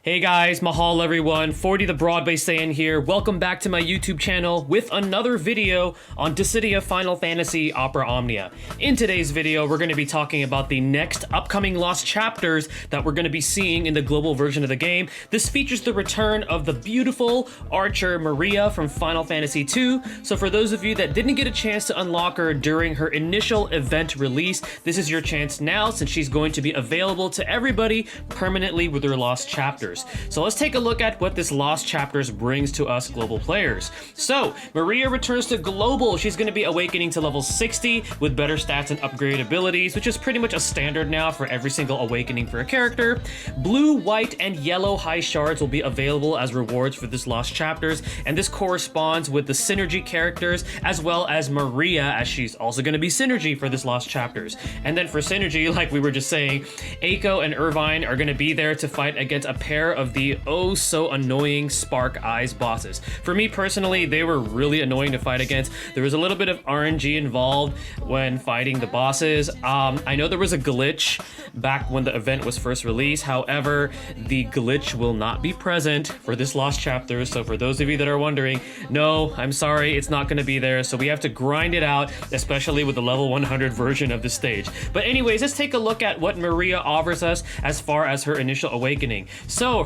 Hey guys, mahal everyone, 40 the Broadway Saiyan here. Welcome back to my YouTube channel with another video on Dissidia Final Fantasy Opera Omnia. In today's video, we're going to be talking about the next upcoming lost chapters that we're going to be seeing in the global version of the game. This features the return of the beautiful archer Maria from Final Fantasy II. So for those of you that didn't get a chance to unlock her during her initial event release, this is your chance now since she's going to be available to everybody permanently with her lost chapters. So let's take a look at what this Lost Chapters brings to us global players. So Maria returns to global. She's going to be awakening to level 60 with better stats and upgrade abilities, which is pretty much a standard now for every single awakening for a character. Blue, white, and yellow high shards will be available as rewards for this Lost Chapters, and this corresponds with the synergy characters as well as Maria, as she's also going to be synergy for this Lost Chapters. And then for synergy, like we were just saying, Eiko and Irvine are going to be there to fight against a pair of the oh so annoying Spark Eyes bosses. For me personally, they were really annoying to fight against. There was a little bit of RNG involved when fighting the bosses. I know there was a glitch back when the event was first released. However, the glitch will not be present for this Lost Chapter. So for those of you that are wondering, no, I'm sorry, it's not going to be there. So we have to grind it out, especially with the level 100 version of the stage. But anyways, let's take a look at what Maria offers us as far as her initial awakening. So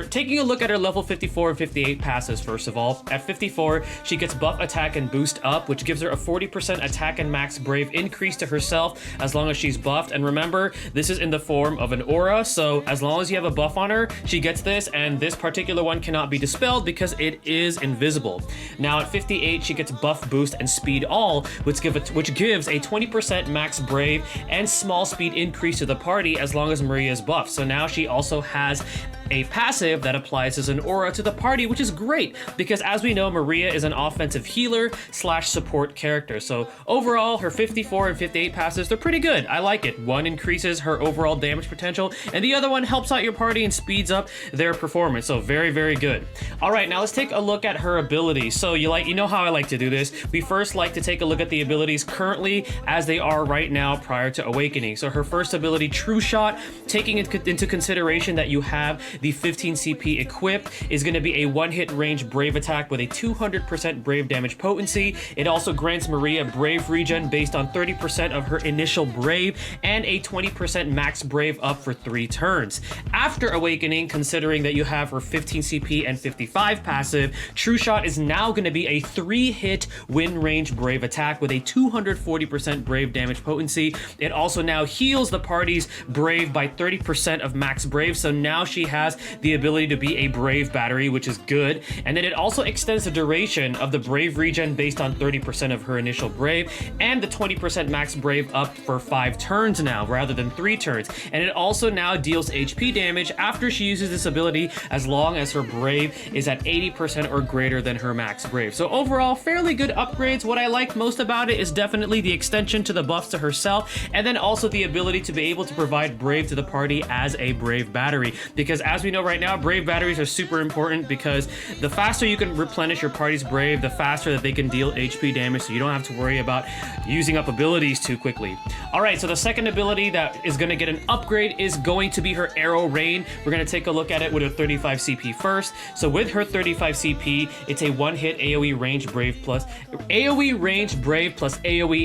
taking a look at her level 54 and 58 passes, first of all. At 54, she gets buff attack and boost up, which gives her a 40% attack and max brave increase to herself as long as she's buffed. And remember, this is in the form of an aura, so as long as you have a buff on her, she gets this, and this particular one cannot be dispelled because it is invisible. Now at 58, she gets buff boost and speed all, which gives a 20% max brave and small speed increase to the party as long as Maria is buffed. So now she also has a passive that applies as an aura to the party, which is great because as we know, Maria is an offensive healer / support character. So overall, her 54 and 58 passes, they're pretty good. I like it. One increases her overall damage potential and the other one helps out your party and speeds up their performance. So very, very good. All right, now let's take a look at her abilities. So you know how I like to do this. We first like to take a look at the abilities currently as they are right now prior to awakening. So her first ability, True Shot, taking into consideration that you have the 15 CP equipped, is going to be a one-hit range brave attack with a 200% brave damage potency. It also grants Maria brave regen based on 30% of her initial brave and a 20% max brave up for 3 turns. After awakening, considering that you have her 15 CP and 55 passive, True Shot is now going to be a 3-hit win range brave attack with a 240% brave damage potency. It also now heals the party's brave by 30% of max brave, so now she has the ability to be a brave battery, which is good. And then it also extends the duration of the brave regen based on 30% of her initial brave and the 20% max brave up for 5 turns now rather than 3 turns. And it also now deals HP damage after she uses this ability as long as her brave is at 80% or greater than her max brave. So overall, fairly good upgrades. What I like most about it is definitely the extension to the buffs to herself, and then also the ability to be able to provide brave to the party as a brave battery, because as we know right now, brave batteries are super important because the faster you can replenish your party's brave, the faster that they can deal HP damage, so you don't have to worry about using up abilities too quickly. All right, so the second ability that is going to get an upgrade is going to be her Arrow Rain. We're going to take a look at it with her 35 CP first. So with her 35 CP, it's a one-hit AoE range brave plus AoE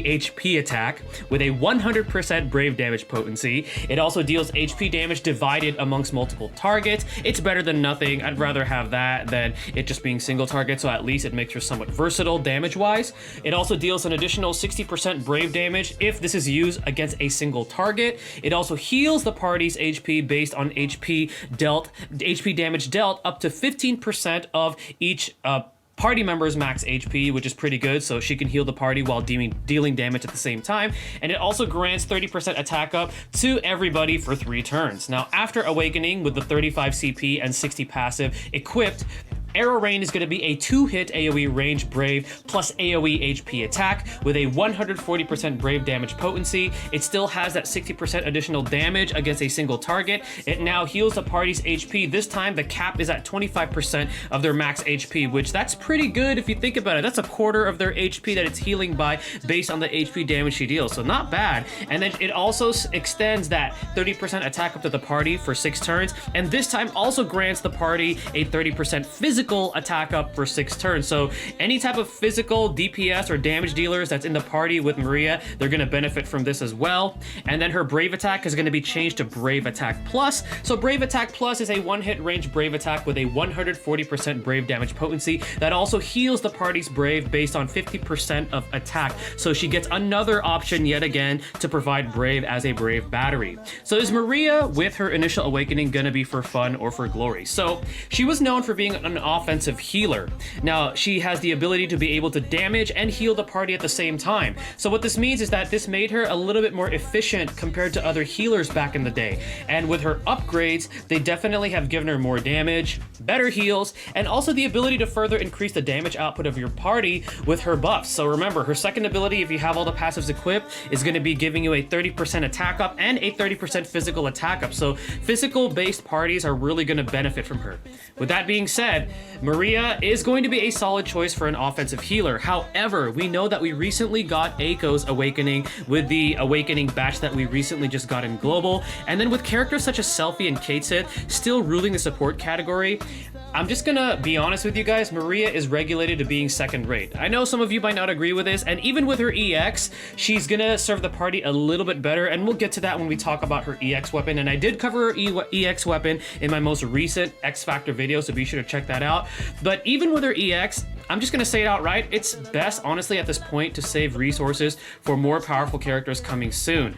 HP attack with a 100% brave damage potency. It also deals HP damage divided amongst multiple targets. It's better than nothing. I'd rather have that than it just being single target, so at least it makes her somewhat versatile damage-wise. It also deals an additional 60% brave damage if this is used against a single target. It also heals the party's HP based on HP damage dealt up to 15% of each party member's max HP, which is pretty good, so she can heal the party while dealing damage at the same time. And it also grants 30% attack up to everybody for 3 turns. Now, after awakening with the 35 CP and 60 passive equipped, Arrow Rain is going to be a 2-hit AoE range Brave plus AoE HP attack with a 140% Brave damage potency. It still has that 60% additional damage against a single target. It now heals the party's HP. This time the cap is at 25% of their max HP, which that's pretty good if you think about it. That's a quarter of their HP that it's healing by based on the HP damage she deals, so not bad. And then it also extends that 30% attack up to the party for 6 turns, and this time also grants the party a 30% physical attack up for 6 turns. So any type of physical DPS or damage dealers that's in the party with Maria, they're going to benefit from this as well. And then her Brave attack is going to be changed to Brave Attack Plus. So Brave Attack Plus is a 1-hit range Brave attack with a 140% Brave damage potency that also heals the party's Brave based on 50% of attack. So she gets another option yet again to provide Brave as a Brave battery. So is Maria with her initial awakening going to be for fun or for glory? So she was known for being an offensive healer. Now she has the ability to be able to damage and heal the party at the same time. So what this means is that this made her a little bit more efficient compared to other healers back in the day. And with her upgrades, they definitely have given her more damage, better heals, and also the ability to further increase the damage output of your party with her buffs. So remember, her second ability, if you have all the passives equipped, is going to be giving you a 30% attack up and a 30% physical attack up. So physical based parties are really going to benefit from her. With that being said, Maria is going to be a solid choice for an offensive healer. However, we know that we recently got Aiko's awakening with the awakening batch that we recently just got in global, and then with characters such as Selphie and Katesid still ruling the support category, I'm just gonna be honest with you guys, Maria is regulated to being second rate. I know some of you might not agree with this, and even with her EX, she's gonna serve the party a little bit better, and we'll get to that when we talk about her EX weapon, and I did cover her EX weapon in my most recent X Factor video, so be sure to check that out. But even with her EX, I'm just gonna say it outright, it's best, honestly, at this point to save resources for more powerful characters coming soon.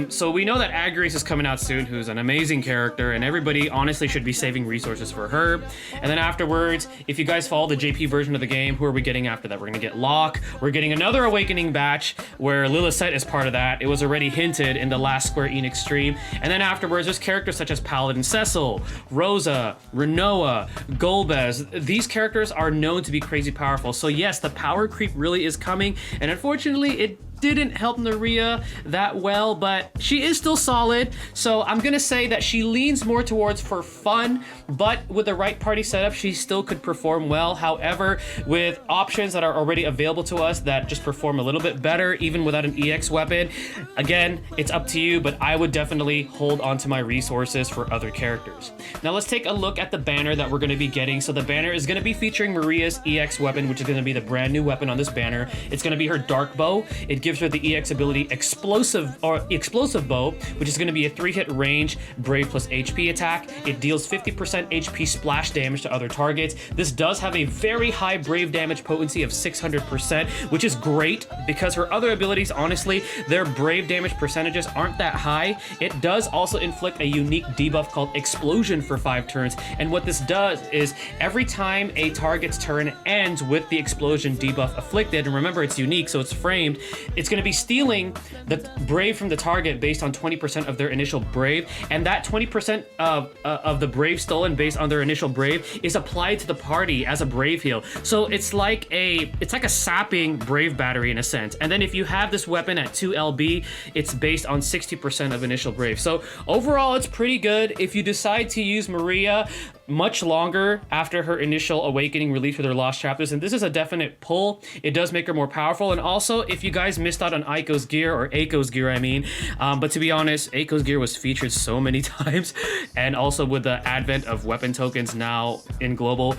So we know that Agrias is coming out soon, who's an amazing character, and everybody honestly should be saving resources for her. And then afterwards, if you guys follow the JP version of the game, who are we getting after that? We're gonna get Locke, we're getting another Awakening batch, where Lilith is part of that. It was already hinted in the last Square Enix stream. And then afterwards, there's characters such as Paladin Cecil, Rosa, Renoa, Golbez. These characters are known to be crazy powerful. So yes, the power creep really is coming, and unfortunately it didn't help Maria that well, but she is still solid. So I'm gonna say that she leans more towards for fun, but with the right party setup, she still could perform well. However, with options that are already available to us that just perform a little bit better, even without an EX weapon, again, it's up to you, but I would definitely hold on to my resources for other characters. Now let's take a look at the banner that we're gonna be getting. So the banner is gonna be featuring Maria's EX weapon, which is gonna be the brand new weapon on this banner. It's gonna be her Dark Bow. It gives her the EX ability Explosive Bow, which is going to be a 3-hit range Brave plus HP attack. It deals 50% HP splash damage to other targets. This does have a very high Brave damage potency of 600%, which is great because her other abilities, honestly, their Brave damage percentages aren't that high. It does also inflict a unique debuff called Explosion for 5 turns, and what this does is every time a target's turn ends with the Explosion debuff afflicted, and remember it's unique, so it's framed, it's going to be stealing the Brave from the target based on 20% of their initial Brave, and that 20% of the Brave stolen based on their initial Brave is applied to the party as a Brave heal. So it's like a sapping Brave battery in a sense. And then if you have this weapon at 2 LB, it's based on 60% of initial Brave. So overall, it's pretty good. If you decide to use Maria much longer after her initial awakening release with her lost chapters, and this is a definite pull. It does make her more powerful. And also, if you guys missed out on Aiko's gear, or Aiko's gear I mean, but to be honest, Aiko's gear was featured so many times, and also with the advent of weapon tokens now in global,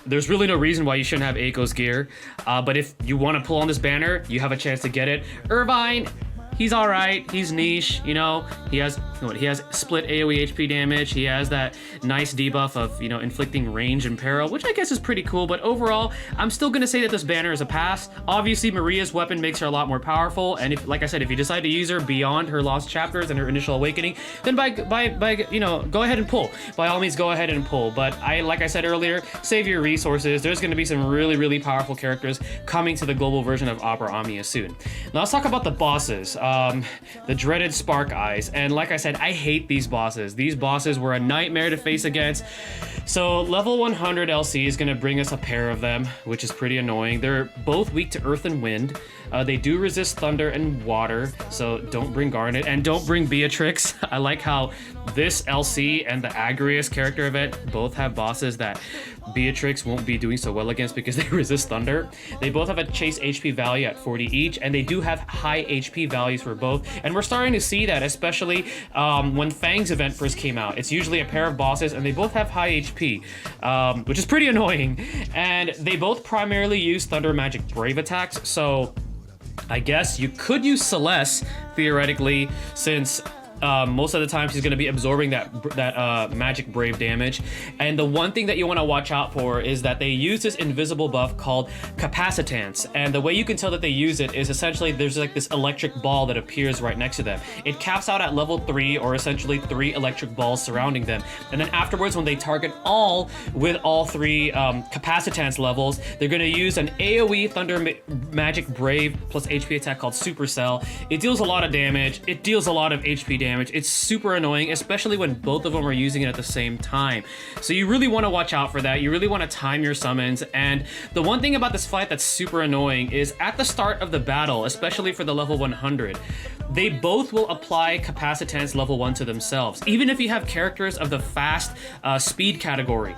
there's really no reason why you shouldn't have Aiko's gear. But if you want to pull on this banner, you have a chance to get it. Irvine, he's all right. He's niche, you know. He has split AoE HP damage. He has that nice debuff of, you know, inflicting range and peril, which I guess is pretty cool. But overall, I'm still gonna say that this banner is a pass. Obviously, Maria's weapon makes her a lot more powerful, and if, like I said, if you decide to use her beyond her lost chapters and her initial awakening, then by you know, go ahead and pull. By all means, go ahead and pull. But like I said earlier, save your resources. There's gonna be some really, really powerful characters coming to the global version of Opera Omnia soon. Now let's talk about the bosses. the dreaded Spark Eyes. And like I said, I hate these bosses. These bosses were a nightmare to face against. So level 100 LC is going to bring us a pair of them, which is pretty annoying. They're both weak to earth and wind. They do resist thunder and water, so don't bring Garnet and don't bring Beatrix. I like how this LC and the Agrius character event both have bosses that Beatrix won't be doing so well against because they resist thunder. They both have a chase HP value at 40 each, and they do have high HP values for both. And we're starting to see that, especially when Fang's event first came out. It's usually a pair of bosses, and they both have high HP, which is pretty annoying. And they both primarily use Thunder Magic Brave attacks, so I guess you could use Celeste, theoretically, since most of the time she's going to be absorbing that Magic Brave damage. And the one thing that you want to watch out for is that they use this invisible buff called Capacitance. And the way you can tell that they use it is essentially there's like this electric ball that appears right next to them. It caps out at level 3, or essentially 3 electric balls surrounding them. And then afterwards, when they target all with all 3 Capacitance levels, they're going to use an AoE Thunder Magic Brave plus HP attack called Supercell. It deals a lot of damage. It deals a lot of HP damage. It's super annoying, especially when both of them are using it at the same time. So you really want to watch out for that. You really want to time your summons. And the one thing about this fight that's super annoying is at the start of the battle, especially for the level 100, they both will apply Capacitance level 1 to themselves. Even if you have characters of the fast speed category,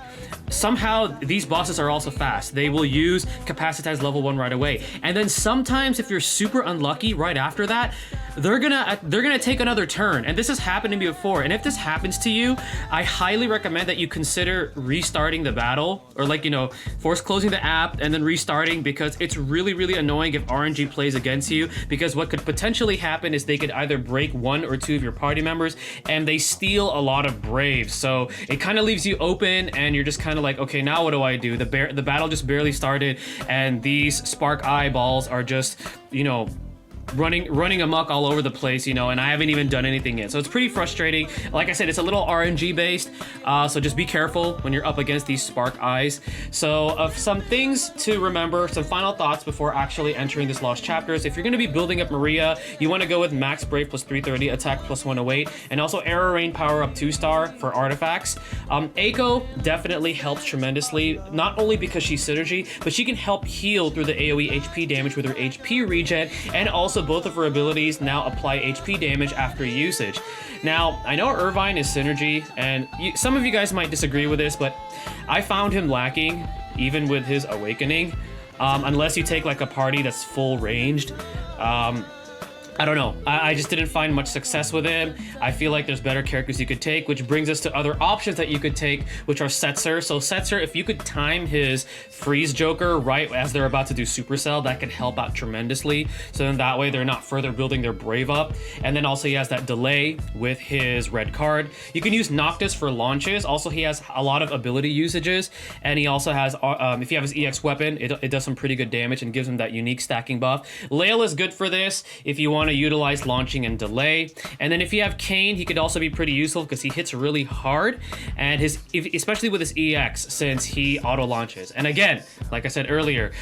somehow these bosses are also fast. They will use Capacitance level 1 right away. And then sometimes if you're super unlucky right after that, they're gonna take another turn. And this has happened to me before. And if this happens to you, I highly recommend that you consider restarting the battle, or like, you know, force closing the app and then restarting, because it's really, really annoying if RNG plays against you, because what could potentially happen is they could either break 1 or 2 of your party members, and they steal a lot of Braves. So it kind of leaves you open, and you're just kind of like, okay, now what do I do? The battle just barely started, and these Spark Eyeballs are just, you know, running amok all over the place, you know, and I haven't even done anything yet. So it's pretty frustrating. Like I said, it's a little RNG based, so just be careful when you're up against these Spark Eyes. So some things to remember, some final thoughts before actually entering this Lost Chapters. If you're going to be building up Maria, you want to go with Max Brave plus 330, attack plus 108, and also Arrow Rain power up 2-star for artifacts. Eiko definitely helps tremendously, not only because she's synergy, but she can help heal through the AoE HP damage with her HP regen, and also both of her abilities now apply HP damage after usage. Now, I know Irvine is synergy, and some of you guys might disagree with this, but I found him lacking even with his awakening, unless you take like a party that's full ranged. I don't know. I just didn't find much success with him. I feel like there's better characters you could take, which brings us to other options that you could take, which are Setzer. So Setzer, if you could time his Freeze Joker right as they're about to do Supercell, that could help out tremendously. So then that way they're not further building their Brave up. And then also he has that delay with his red card. You can use Noctis for launches. Also, he has a lot of ability usages. And he also has, if you have his EX weapon, it does some pretty good damage and gives him that unique stacking buff. Lael is good for this if you want to utilize launching and delay. And then if you have Kane, he could also be pretty useful because he hits really hard, and especially with his EX, since he auto launches. And again, like I said earlier,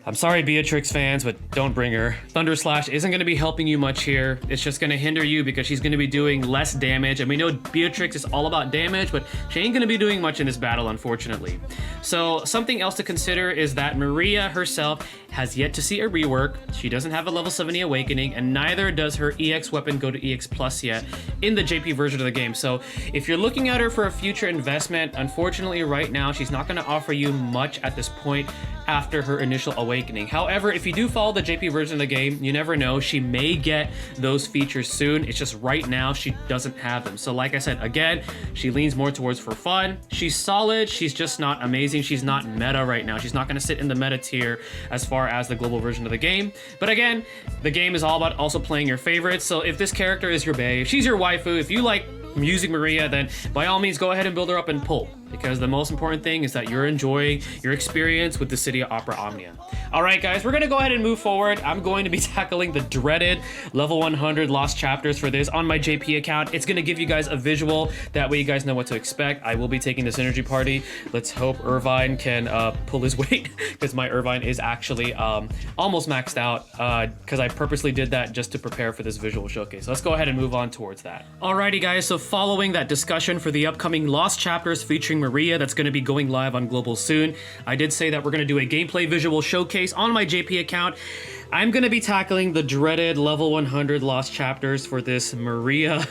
I'm sorry, Beatrix fans, but don't bring her. Thunder Slash isn't going to be helping you much here. It's just going to hinder you because she's going to be doing less damage. And we know Beatrix is all about damage, but she ain't going to be doing much in this battle, unfortunately. So something else to consider is that Maria herself has yet to see a rework. She doesn't have a level 70 awakening, and neither does her EX weapon go to EX Plus yet in the JP version of the game. So if you're looking at her for a future investment, unfortunately right now, she's not going to offer you much at this point after her initial awakening. However, if you do follow the JP version of the game, you never know, she may get those features soon. It's just right now she doesn't have them. So like I said, again, she leans more towards for fun. She's solid, she's just not amazing. She's not meta right now. She's not going to sit in the meta tier as far as the global version of the game. But again, the game is all about also playing your favorites. So if this character is your bae, if she's your waifu, if you like using Maria, then by all means go ahead and build her up and pull, because the most important thing is that you're enjoying your experience with Dissidia Opera Omnia. Alright guys, we're gonna go ahead and move forward. I'm going to be tackling the dreaded level 100 lost chapters for this on my JP account. It's gonna give you guys a visual, that way you guys know what to expect. I will be taking the Synergy Party. Let's hope Irvine can pull his weight, because my Irvine is actually almost maxed out, because I purposely did that just to prepare for this visual showcase. So let's go ahead and move on towards that. Alrighty guys, so following that discussion for the upcoming lost chapters featuring Maria that's gonna be going live on Global soon, I did say that we're gonna do a gameplay visual showcase on my JP account. I'm gonna be tackling the dreaded level 100 lost chapters for this Maria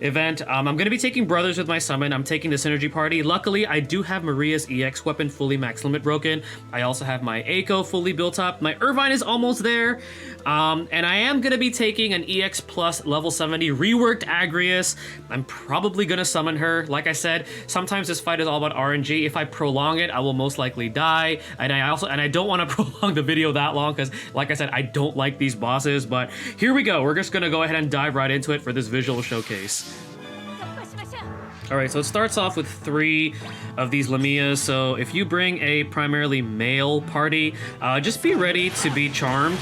event. I'm gonna be taking brothers with my summon. I'm taking the Synergy Party. Luckily, I do have Maria's EX weapon fully max limit broken. I also have my Eiko fully built up. My Irvine is almost there. And I am gonna be taking an EX plus level 70 reworked Agrius. I'm probably gonna summon her. Like I said, sometimes this fight is all about RNG. If I prolong it, I will most likely die. And I don't want to prolong the video that long because, like I said, I don't like these bosses. But here we go. We're just gonna go ahead and dive right into it for this visual showcase. Alright, so it starts off with 3 of these Lamias, so if you bring a primarily male party, just be ready to be charmed.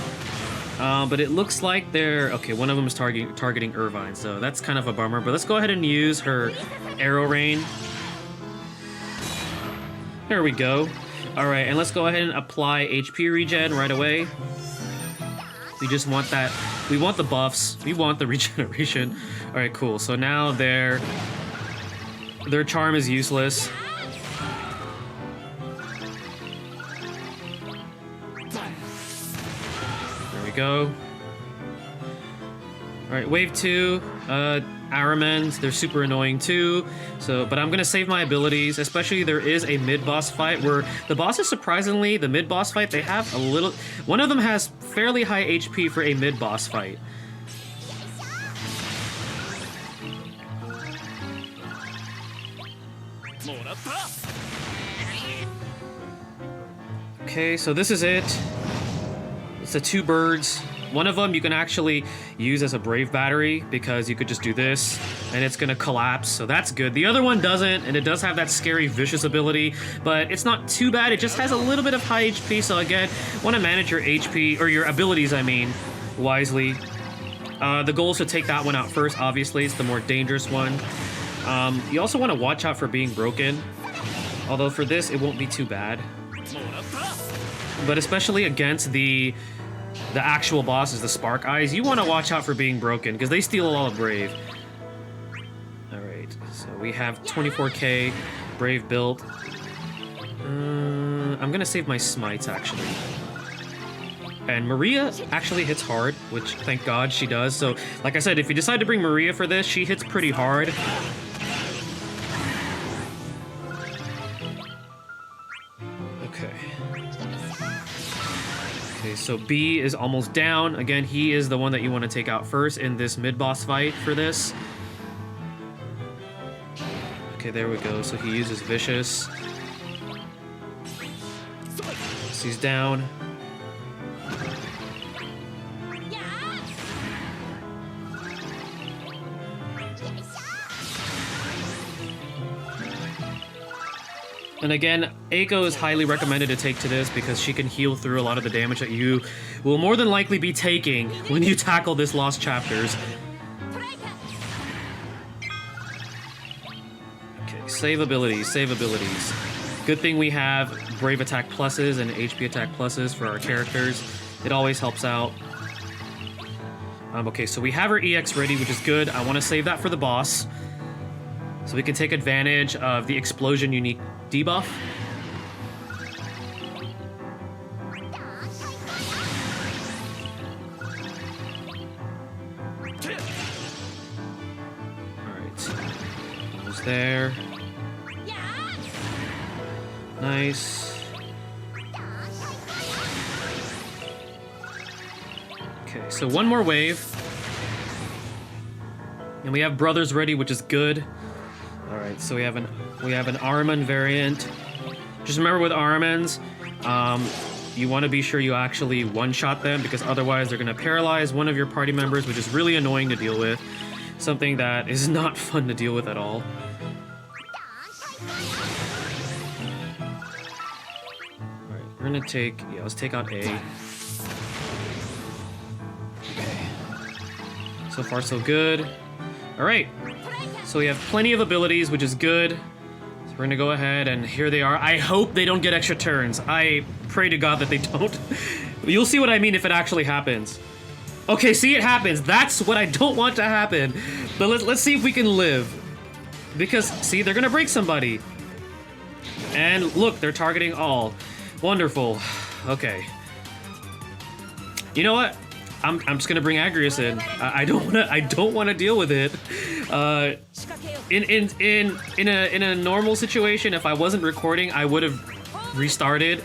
But it looks like they're... Okay, one of them is targeting Irvine, so that's kind of a bummer, but let's go ahead and use her Arrow Rain. There we go. Alright, and let's go ahead and apply HP regen right away. We just want that... We want the buffs. We want the regeneration. Alright, cool. So now their charm is useless. There we go. Alright, wave 2. Aramens, they're super annoying too. So, but I'm gonna save my abilities, especially there is a mid-boss fight where the bosses, surprisingly, the mid-boss fight, they have a little... One of them has fairly high HP for a mid-boss fight. Okay, so this is it. It's the 2 birds. One of them you can actually use as a Brave Battery because you could just do this and it's gonna collapse, so that's good. The other one doesn't, and it does have that scary vicious ability, but it's not too bad. It just has a little bit of high HP, so again, want to manage your HP, or your abilities, I mean, wisely. The goal is to take that one out first, obviously. It's the more dangerous one. You also want to watch out for being broken, although for this, it won't be too bad. But especially against the actual bosses, the Spark Eyes, you want to watch out for being broken, because they steal a lot of Brave. Alright, so we have 24k Brave built. I'm gonna save my smites, actually. And Maria actually hits hard, which, thank God, she does. So, like I said, if you decide to bring Maria for this, she hits pretty hard. Okay, so B is almost down. Again, he is the one that you want to take out first in this mid-boss fight for this. Okay, there we go. So he uses Vicious. So he's down. And again, Eiko is highly recommended to take to this because she can heal through a lot of the damage that you will more than likely be taking when you tackle this Lost Chapters. Okay, save abilities, save abilities. Good thing we have Brave Attack pluses and HP Attack pluses for our characters. It always helps out. Okay, so we have our EX ready, which is good. I want to save that for the boss, so we can take advantage of the Explosion unique debuff. Alright. Almost there. Nice. Okay, so one more wave. And we have brothers ready, which is good. Alright, so we have an Araman variant. Just remember with Aramans, you want to be sure you actually one-shot them, because otherwise they're going to paralyze one of your party members, which is really annoying to deal with. Something that is not fun to deal with at all. Alright, we're gonna take, yeah, let's take out A. Okay. So far, so good. All right. So we have plenty of abilities, which is good. So we're gonna go ahead, and here they are. I hope they don't get extra turns. I pray to God that they don't. You'll see what I mean if it actually happens. Okay, see, it happens. That's what I don't want to happen. But let's see if we can live. Because, see, they're gonna break somebody. And look, they're targeting all. Wonderful. Okay. You know what? I'm just gonna bring Agrius in. I don't wanna deal with it. In a normal situation, if I wasn't recording, I would have restarted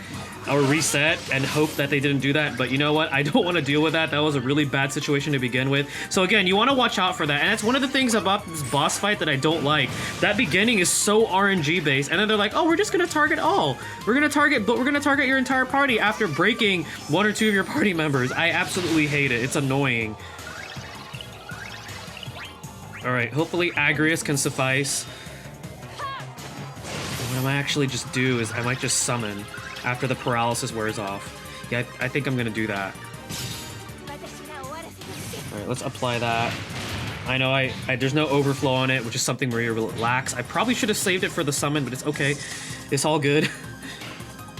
or reset and hope that they didn't do that. But you know what? I don't want to deal with that. That was a really bad situation to begin with. So again, you want to watch out for that. And that's one of the things about this boss fight that I don't like. That beginning is so RNG based, and then they're like, oh, we're just gonna target all. We're gonna target your entire party after breaking one or two of your party members. I absolutely hate it. It's annoying. All right, hopefully Agrius can suffice. What I might actually just do is I might just summon after the paralysis wears off. Yeah, I think I'm gonna do that. All right, let's apply that. I know there's no overflow on it, which is something where you relax. I probably should have saved it for the summon, but it's okay. It's all good.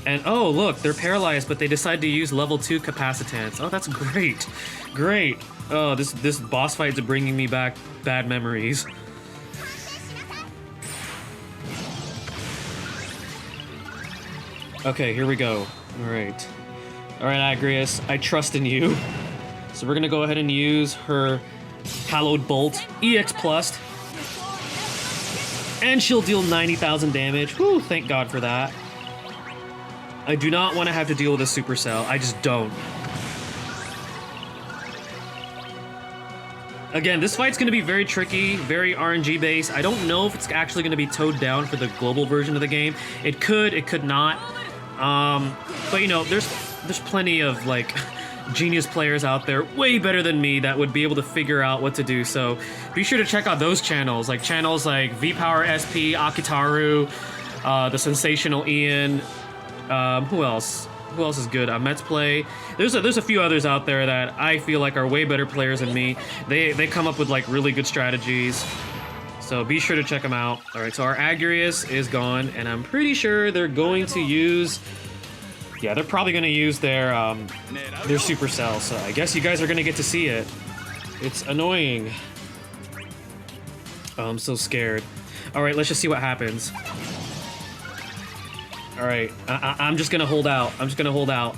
And oh, look, they're paralyzed, but they decide to use level 2 capacitance. Oh, that's great. Great. Oh, this boss fight is bringing me back bad memories. Okay, here we go. All right, Agrius, I trust in you. So we're gonna go ahead and use her Hallowed Bolt, EX plus, and she'll deal 90,000 damage. Whew, thank God for that. I do not want to have to deal with a supercell. I just don't. Again, this fight's going to be very tricky, very RNG based. I don't know if it's actually going to be towed down for the global version of the game. It could not. But you know, there's plenty of like genius players out there way better than me that would be able to figure out what to do. So be sure to check out those channels like VPower SP, Akitaru, the Sensational Ian. Who else? Who else is good? Met's Play. There's a few others out there that I feel like are way better players than me. They come up with like really good strategies. So be sure to check them out. All right, so our Agrius is gone, and I'm pretty sure they're going to use. Yeah, they're probably going to use their supercell. So I guess you guys are going to get to see it. It's annoying. Oh, I'm so scared. All right, let's just see what happens. All right, I'm just gonna hold out. I'm just gonna hold out.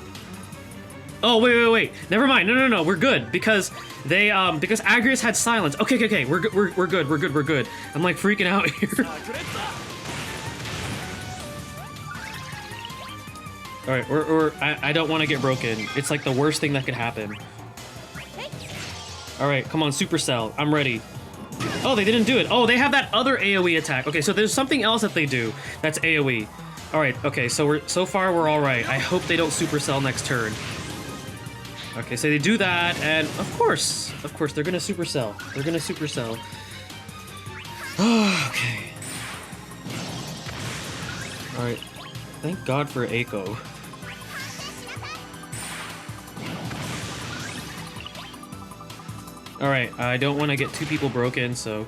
Oh, wait. Never mind. No. We're good because they because Agrius had silence. Okay. We're good. I'm like freaking out here. All right, I don't want to get broken. It's like the worst thing that could happen. All right, come on, Supercell. I'm ready. Oh, they didn't do it. Oh, they have that other AoE attack. Okay, so there's something else that they do that's AoE. All right, okay, so far we're all right. I hope they don't supercell next turn. Okay, so they do that, and of course, they're gonna supercell. They're gonna supercell. Okay. All right, thank God for Eiko. All right, I don't want to get two people broken, so.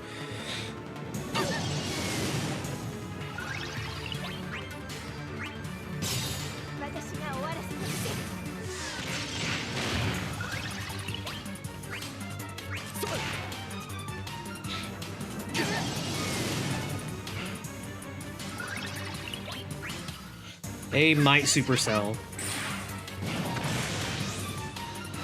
They might supercell.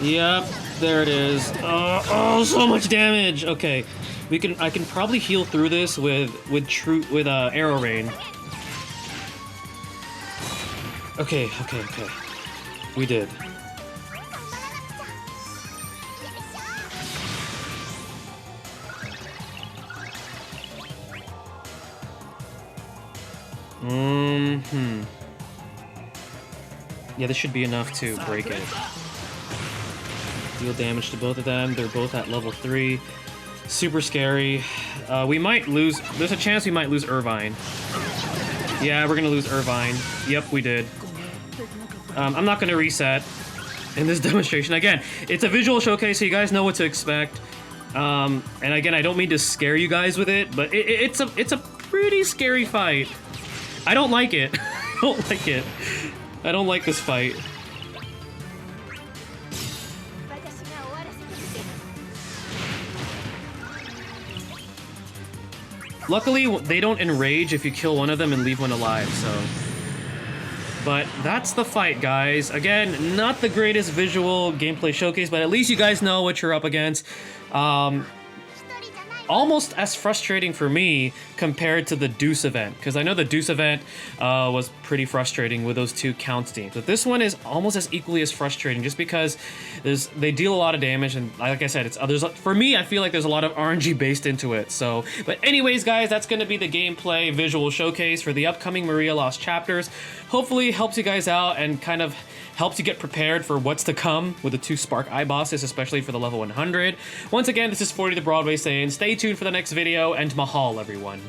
Yep, there it is. Oh, so much damage. Okay, I can probably heal through this with arrow rain. Okay. We did. Yeah, this should be enough to break it. Deal damage to both of them. They're both at level 3. Super scary. We might lose. There's a chance we might lose Irvine. Yeah, we're gonna lose Irvine. Yep, we did. I'm not going to reset in this demonstration. Again, it's a visual showcase, so you guys know what to expect. And again, I don't mean to scare you guys with it, but it's a pretty scary fight. I don't like it. I don't like it. I don't like this fight. Luckily, they don't enrage if you kill one of them and leave one alive, so... But that's the fight, guys. Again, not the greatest visual gameplay showcase, but at least you guys know what you're up against. Almost as frustrating for me compared to the Deuce event, because I know the Deuce event was pretty frustrating with those 2 count teams. But this one is almost as equally as frustrating, just because they deal a lot of damage, and like I said, for me, I feel like there's a lot of RNG based into it. So, but anyways, guys, that's going to be the gameplay visual showcase for the upcoming Maria Lost chapters. Hopefully, helps you guys out and kind of helps you get prepared for what's to come with the 2 Spark Eye bosses, especially for the level 100. Once again, this is 40 the Broadway saying stay tuned for the next video, and mahal, everyone.